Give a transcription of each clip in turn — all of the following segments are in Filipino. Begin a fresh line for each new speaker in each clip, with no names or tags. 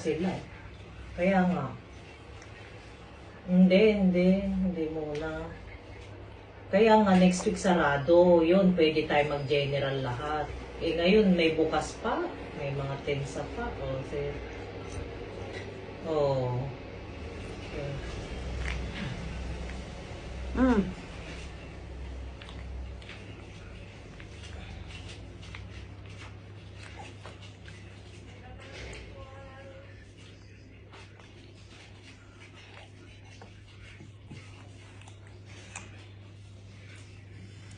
sila. Kaya nga. Hindi muna. Kaya nga, next week sarado. Yun, pwede tayo mag-general lahat. Eh, ngayon, may bukas pa. May mga tensa pa. Okay.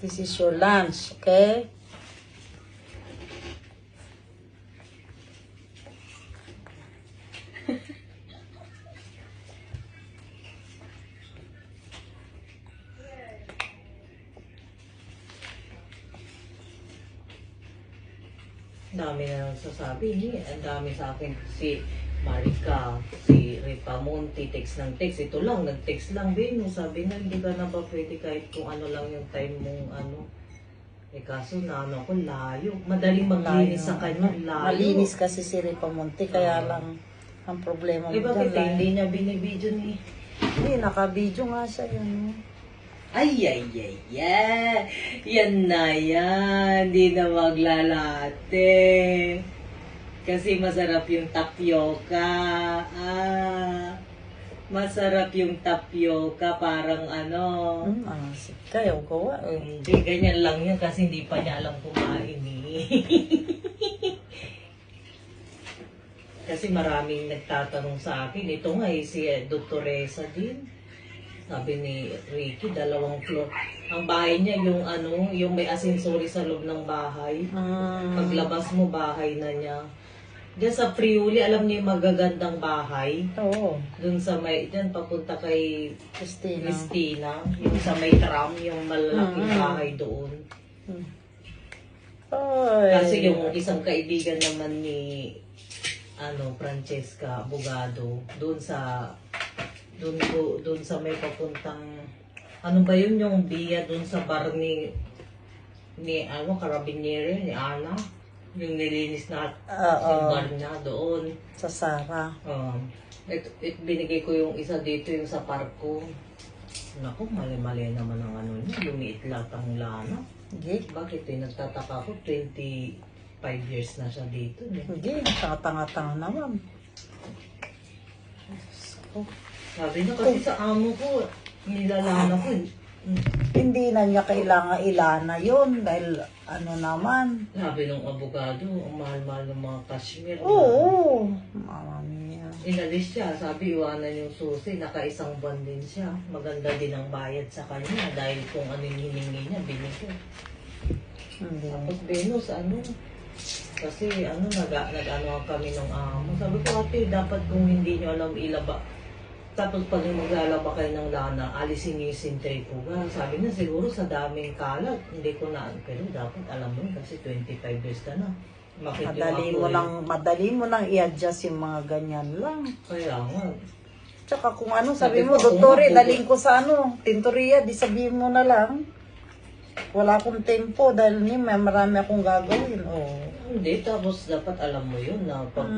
This is your lunch, okay?
Dami na nagsasabi. Ang dami sa akin si Marika, si Ripamonti, text ng text. Ito lang, nag-text lang din. Sabi na, hindi ka na ba pwede kahit kung ano lang yung time mong ano. Eh kaso na ano ko, layo. Madaling maglinis sa kanya, layo.
Malinis kasi si Ripamonti, kaya lang ang problema mo
bakit hindi niya binibidyo ni?
Hindi, naka-video nga siya yun.
Ay. Yan na yan. Hindi na maglalate. Kasi masarap yung tapioca. Masarap yung tapioca. Parang ano.
Kayo gawa eh.
Hindi, ganyan lang yan kasi hindi pa niya alam kumain eh. Kasi maraming nagtatanong sa akin. Ito nga si Dr. Reza din. Sabi ni Ricky, 2 floor. Ang bahay niya yung ano, yung may asinsory sa loob ng bahay. Paglabas mo, bahay na niya. Diyan sa Friuli, alam niyo yung magagandang bahay?
Oo.
Doon sa may, diyan papunta kay
Christina.
Yung sa may tram, yung malalaking bahay doon. Kasi yung isang kaibigan naman ni Francesca Abogado, doon sa may papuntang ano ba yun yung biya doon sa bar ni Carabinieri ni Ana, yung nilinis na yung bar niya doon
sa Sara.
Binigay ko yung isa dito yung sa parko. Naku, mali-mali naman ang ano niya, lumiit lang ang lana. Bakit nagtataka ko 25 years na siya dito
Hindi, tanga-tanga naman.
Sabi niya kasi sa amo ko, nilalana ko.
Hindi na niya kailangan ilana yun dahil ano naman.
Sabi ng abogado, ang mahal-mahal ng mga cashmere.
Oo. Mama mia.
Inalis siya, sabi iwanan yung susi, naka-1 buwan din siya. Maganda din ang bayad sa kanya dahil kung ano yung hiningi niya, binigay. Tapos Venus, kasi nag-ano kami ng amo. Sabi ko, ate, dapat kung hindi nyo alam ilaba. Tapos pag maglalaba kayo ng lana, alisin niyo yung centrifuga. Sabi na siguro sa daming kalat, hindi ko na, pero dapat alam mo kasi 25 years ka na.
Madali mo nang i-adjust yung mga ganyan lang.
Kaya nga.
Tsaka kung sabi mo, doktore, daling ko sa tintoriya, di sabihin mo na lang. Wala akong tempo dahil may marami akong gagawin.
Hindi, tapos dapat alam mo yun na pag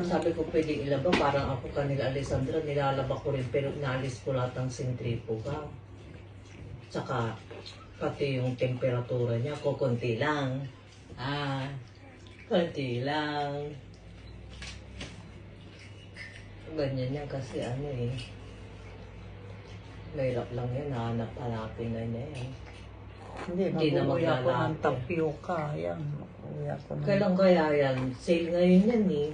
sabi ko pwedeng ilaba, parang ako kanila Alessandra, nilalaba ko rin pero naalis ko lahat ng centrifuga. Tsaka pati yung temperatura niya, konti lang. Konti lang. Ganyan yan kasi mahirap lang yan, hanap-hanapin na niya yan.
Hindi na mag-uwi ako ng tapioca. Yan.
Kailan kaya yan? Sale ngayon yan eh.